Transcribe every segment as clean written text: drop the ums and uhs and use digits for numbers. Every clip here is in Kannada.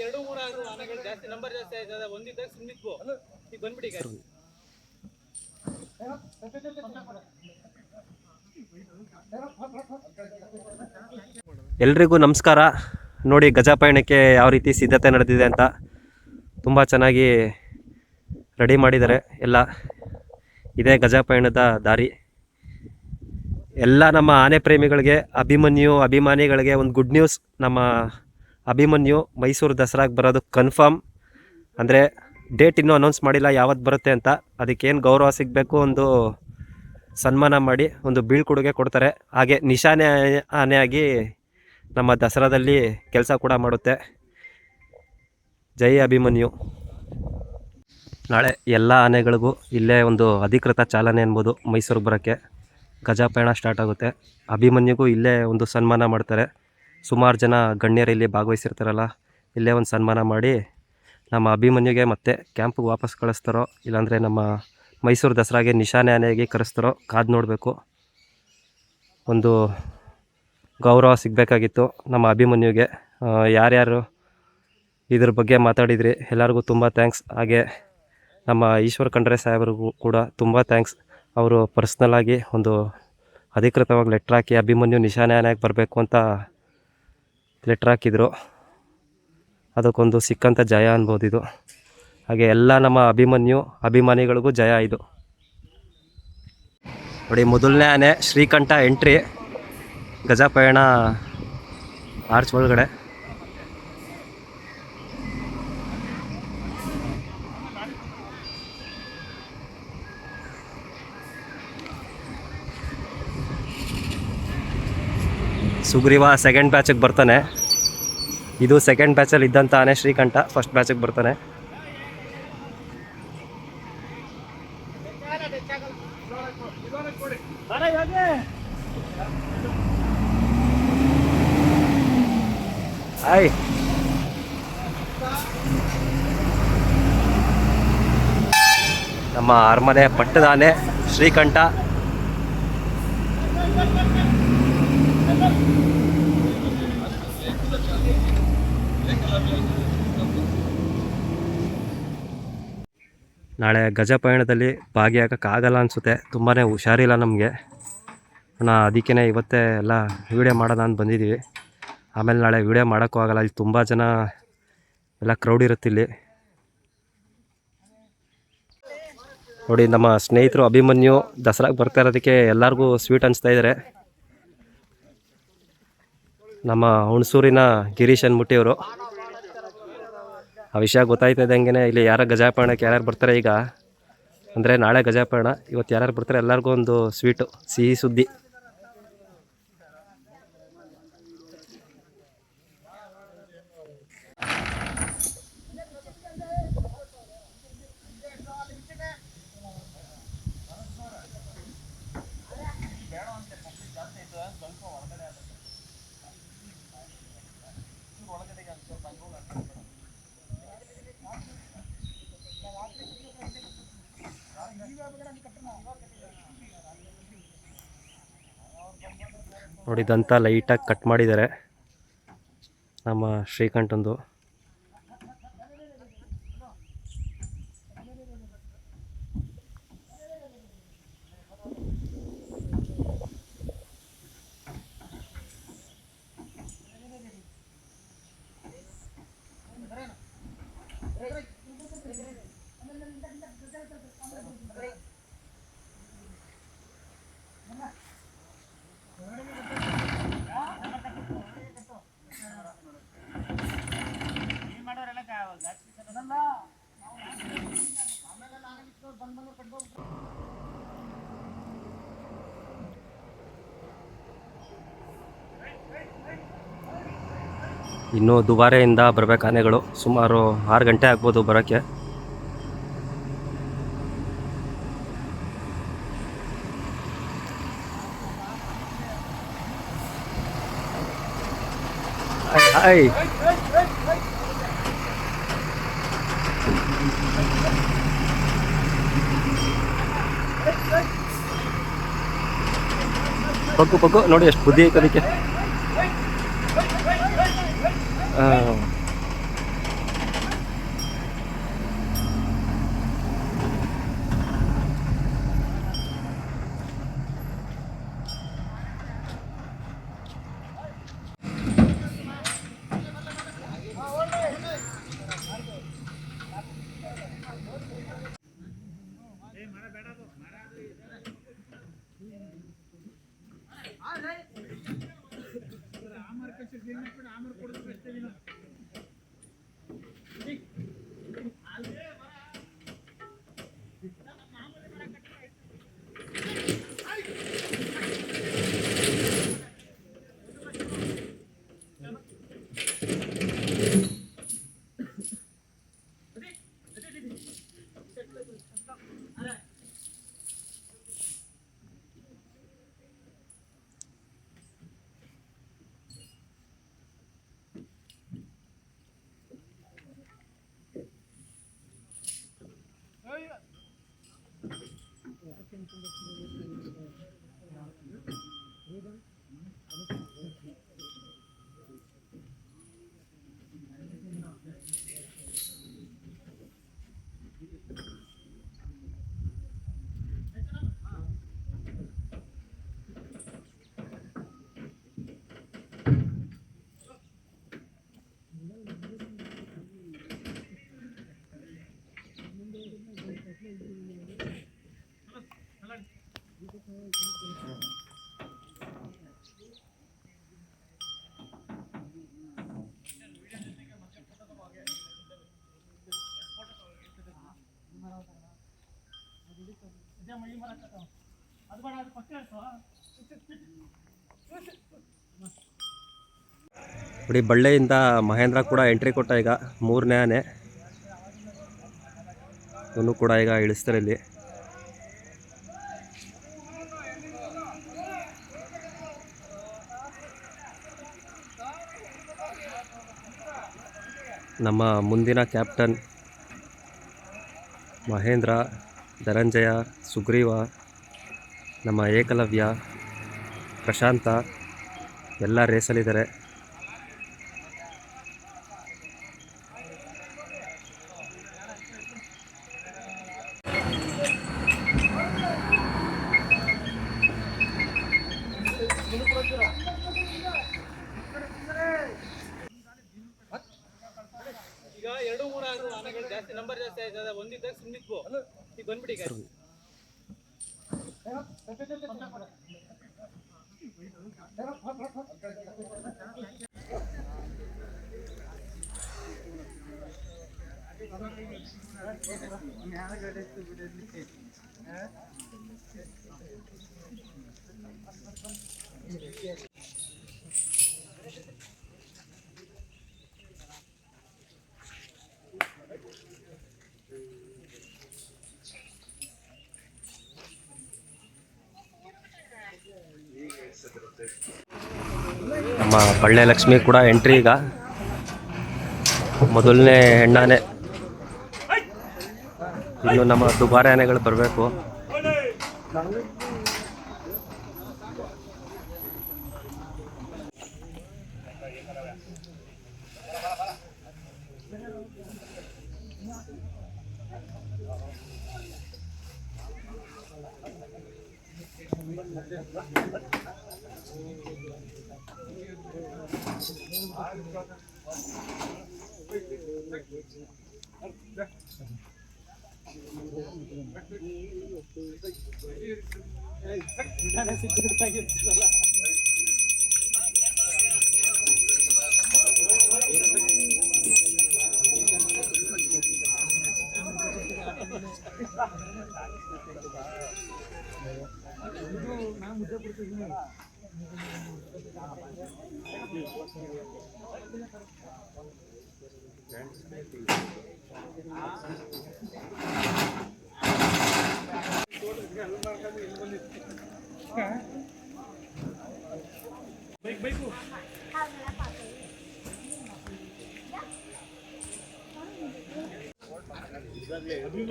ಎರಡು ಮೂರು ಆನೆಗಳು ಜಾಸ್ತಿ ನಂಬರ್ ಜಾಸ್ತಿ ಆಯ್ತದ ಒಂದಿದ್ದಾಗ ಸುಮ್ಮನಿದ್ವು ಈಗ ಬಂದ್ಬಿಡಿ ಎಲ್ರಿಗೂ ನಮಸ್ಕಾರ. ನೋಡಿ ಗಜ ಪಯಣಕ್ಕೆ ಯಾವ ರೀತಿ ಸಿದ್ಧತೆ ನಡೆದಿದೆ ಅಂತ ತುಂಬ ಚೆನ್ನಾಗಿ ರೆಡಿ ಮಾಡಿದ್ದಾರೆ ಎಲ್ಲ. ಇದೇ ಗಜ ಪಯಣದ ದಾರಿ. ಎಲ್ಲ ನಮ್ಮ ಆನೆ ಪ್ರೇಮಿಗಳಿಗೆ, ಅಭಿಮಾನಿಗಳಿಗೆ ಒಂದು ಗುಡ್ ನ್ಯೂಸ್. ನಮ್ಮ ಅಭಿಮನ್ಯು ಮೈಸೂರು ದಸರಾಗೆ ಬರೋದು ಕನ್ಫರ್ಮ್. ಅಂದರೆ ಡೇಟ್ ಇನ್ನೂ ಅನೌನ್ಸ್ ಮಾಡಿಲ್ಲ ಯಾವತ್ತು ಬರುತ್ತೆ ಅಂತ. ಅದಕ್ಕೇನು ಗೌರವ ಸಿಗಬೇಕು, ಒಂದು ಸನ್ಮಾನ ಮಾಡಿ ಒಂದು ಬೀಳ್ಕೊಡುಗೆ ಕೊಡ್ತಾರೆ. ಹಾಗೆ ನಿಶಾನೆ ಆನೆಯಾಗಿ ನಮ್ಮ ದಸರಾದಲ್ಲಿ ಕೆಲಸ ಕೂಡ ಮಾಡುತ್ತೆ. ಜೈ ಅಭಿಮನ್ಯು. ನಾಳೆ ಎಲ್ಲ ಆನೆಗಳಿಗೂ ಇಲ್ಲೇ ಒಂದು ಅಧಿಕೃತ ಚಾಲನೆ ಅನ್ಬೋದು. ಮೈಸೂರಿಗೆ ಬರೋಕ್ಕೆ ಗಜ ಪಯಣ ಸ್ಟಾರ್ಟ್ ಆಗುತ್ತೆ. ಅಭಿಮನ್ಯುಗೂ ಇಲ್ಲೇ ಒಂದು ಸನ್ಮಾನ ಮಾಡ್ತಾರೆ. ಸುಮಾರು ಜನ ಗಣ್ಯರು ಇಲ್ಲಿ ಭಾಗವಹಿಸಿರ್ತಾರಲ್ಲ, ಇಲ್ಲೇ ಒಂದು ಸನ್ಮಾನ ಮಾಡಿ ನಮ್ಮ ಅಭಿಮನ್ಯುಗೆ ಮತ್ತೆ ಕ್ಯಾಂಪಿಗೆ ವಾಪಸ್ ಕಳಿಸ್ತಾರೋ, ಇಲ್ಲಾಂದರೆ ನಮ್ಮ ಮೈಸೂರು ದಸರಾಗೆ ನಿಶಾನೆ ಆನೆಯಾಗಿ ಕರೆಸ್ತಾರೋ ಕಾದು ನೋಡಬೇಕು. ಒಂದು ಗೌರವ ಸಿಗಬೇಕಾಗಿತ್ತು ನಮ್ಮ ಅಭಿಮನ್ಯುಗೆ. ಯಾರ್ಯಾರು ಇದ್ರ ಬಗ್ಗೆ ಮಾತಾಡಿದ್ರಿ ಎಲ್ಲರಿಗೂ ತುಂಬ ಥ್ಯಾಂಕ್ಸ್. ಹಾಗೆ ನಮ್ಮ ಈಶ್ವರ್ ಖಂಡ್ರೆ ಸಾಹೇಬ್ರಿಗೂ ಕೂಡ ತುಂಬ ಥ್ಯಾಂಕ್ಸ್. ಅವರು ಪರ್ಸ್ನಲಾಗಿ ಒಂದು ಅಧಿಕೃತವಾಗಿ ಲೆಟ್ರ್ ಹಾಕಿ ಅಭಿಮನ್ಯು ನಿಶಾನೆ ಆನೆಯಾಗಿ ಬರಬೇಕು ಅಂತ ಲೆಟ್ರ್ ಹಾಕಿದರು. ಅದಕ್ಕೊಂದು ಸಿಕ್ಕಂಥ ಜಯ ಅನ್ಬೋದು ಇದು. ಹಾಗೆ ಎಲ್ಲ ನಮ್ಮ ಅಭಿಮಾನಿಗಳಿಗೂ ಜಯ ಇದು. ನೋಡಿ, ಮೊದಲನೇ ಆನೆ ಶ್ರೀಕಂಠ ಎಂಟ್ರಿ ಗಜ ಪಯಣ ಆರ್ಚ್ ಒಳಗಡೆ. ಸುಗ್ರೀವ ಸೆಕೆಂಡ್ ಬ್ಯಾಚಿಗೆ ಬರ್ತಾನೆ. ಇದು ಸೆಕೆಂಡ್ ಬ್ಯಾಚಲ್ಲಿ ಇದ್ದಂಥ ಆನೆ ಶ್ರೀಕಂಠ ಫಸ್ಟ್ ಬ್ಯಾಚಿಗೆ ಬರ್ತಾನೆ. ಹಾಯ್, ನಮ್ಮ ಅರಮನೆ ಪಟ್ಟದ ಆನೆ ಶ್ರೀಕಂಠ. ನಾಳೆ ಗಜ ಪಯಣದಲ್ಲಿ ಭಾಗಿಯಾಗೋಕ್ಕಾಗಲ್ಲ ಅನಿಸುತ್ತೆ. ತುಂಬಾ ಹುಷಾರಿಲ್ಲ ನಮಗೆ. ಅದಕ್ಕೇ ಇವತ್ತೇ ಎಲ್ಲ ವೀಡಿಯೋ ಮಾಡೋಣ ಅಂತ ಬಂದಿದ್ದೀವಿ. ಆಮೇಲೆ ನಾಳೆ ವೀಡಿಯೋ ಮಾಡೋಕ್ಕೂ ಆಗಲ್ಲ, ಇಲ್ಲಿ ತುಂಬ ಜನ ಎಲ್ಲ ಕ್ರೌಡ್ ಇರುತ್ತೆ ಇಲ್ಲಿ. ನೋಡಿ, ನಮ್ಮ ಸ್ನೇಹಿತರು ಅಭಿಮನ್ಯು ದಸರಾಗೆ ಬರ್ತಾ ಇರೋದಕ್ಕೆ ಎಲ್ಲರಿಗೂ ಸ್ವೀಟ್ ಹಂಚ್ತಾ ಇದ್ದಾರೆ. ನಮ್ಮ ಹುಣಸೂರಿನ ಗಿರೀಶ್ ಅನ್ಬಿಟ್ಟಿವರು. ಆ ವಿಷಯ ಗೊತ್ತಾಯ್ತದಂಗೆ ಇಲ್ಲಿ ಯಾರು ಗಜಾಪಯಣಕ್ಕೆ ಯಾರ್ಯಾರು ಬರ್ತಾರೆ ಈಗ, ಅಂದರೆ ನಾಳೆ ಗಜಾಪಯಣ, ಇವತ್ತು ಯಾರ್ಯಾರು ಬರ್ತಾರೆ ಎಲ್ಲರಿಗೂ ಒಂದು ಸ್ವೀಟು, ಸಿಹಿ ಸುದ್ದಿ. ನೋಡಿ, ದಂತ ಲೈಟಾಗಿ ಕಟ್ ಮಾಡಿದ್ದಾರೆ ನಮ್ಮ ಶ್ರೀಕಂಠಂದು. ಇನ್ನೂ ದುಬಾರೆಯಿಂದ ಬರಬೇಕು ಆನೆಗಳು. ಸುಮಾರು 6 ಗಂಟೆ ಆಗ್ಬೋದು ಬರೋಕ್ಕೆ. ಹಾಯ್, ಪಕ್ಕು ನೋಡಿ ಎಷ್ಟು ಬುದ್ಧಿ ಐತೆ ಅದಕ್ಕೆ. ನೋಡಿ ಬಳ್ಳೆಯಿಂದ ಮಹೇಂದ್ರ ಕೂಡ ಎಂಟ್ರಿ ಕೊಟ್ಟ ಈಗ 3ನೇ ಆನೆ. ಇವನು ಕೂಡ ಈಗ ಇಳಿಸ್ತಾರೆ ಇಲ್ಲಿ. ನಮ್ಮ ಮುಂದಿನ ಕ್ಯಾಪ್ಟನ್ ಮಹೇಂದ್ರ, ಧನಂಜಯ, ಸುಗ್ರೀವ, ನಮ್ಮ ಏಕಲವ್ಯ, ಪ್ರಶಾಂತ ಎಲ್ಲ ರೇಸಲ್ಲಿದ್ದಾರೆ. ಈಗ 2-3 ಆನೆಗಳು ಜಾಸ್ತಿ ನಂಬರ್ ಜಾಸ್ತಿ ಆಯ್ತದ, ಒಂದಿದ್ದಾಗ ಸುಮ್ಮನಿದ್ವು. ಈಗ ಬಂದ್ಬಿಡಿ ಈಗ. ನಮ್ಮ ಬಳ್ಳೆ ಲಕ್ಷ್ಮಿ ಕೂಡ ಎಂಟ್ರಿ ಈಗ. ಮೊದಲನೇ ಹೆಣ್ಣಾನೆ. ಇನ್ನು ನಮ್ಮ ದುಬಾರೆ ಆನೆಗಳು ಬರಬೇಕು.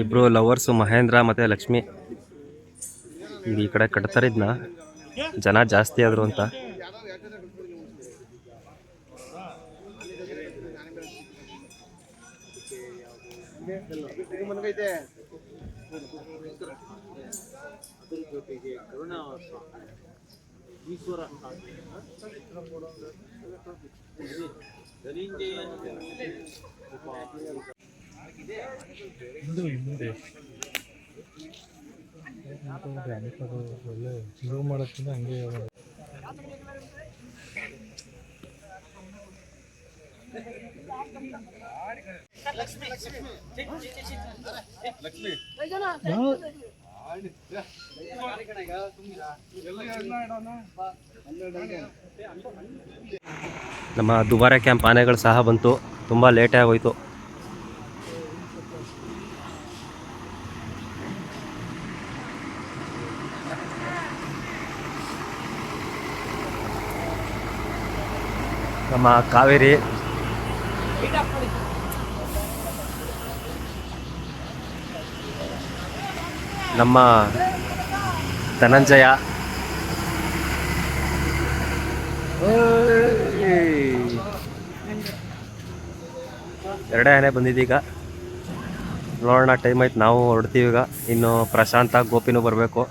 ಇಬ್ರು ಲವರ್ಸು ಮಹೇಂದ್ರ ಮತ್ತೆ ಲಕ್ಷ್ಮಿ ಈ ಕಡೆ ಕಟ್ತಾರೆ. ಇದನ್ನ ಜನ ಜಾಸ್ತಿ ಆದ್ರು ಅಂತ. ಒಳ್ಳೆ ಶುರು ಮಾಡೋಕ್ಕಿಂತ ಹಂಗೆ ನಮ್ಮ ದುಬಾರೆ ಕ್ಯಾಂಪ್ ಆನೆಗಳು ಸಹ ಬಂತು. ತುಂಬ ಲೇಟೇ ಆಗೋಯ್ತು. ನಮ್ಮ ಕಾವೇರಿ, ನಮ್ಮ ಧನಂಜಯ, ಎರಡೇ ಆನೆ ಬಂದಿದ್ದೀಗ. ನೋಡೋಣ, ಟೈಮ್ ಆಯ್ತು, ನಾವು ಹೊರಡ್ತೀವಿ ಈಗ. ಇನ್ನು ಪ್ರಶಾಂತ, ಗೋಪಿನೂ ಬರಬೇಕು.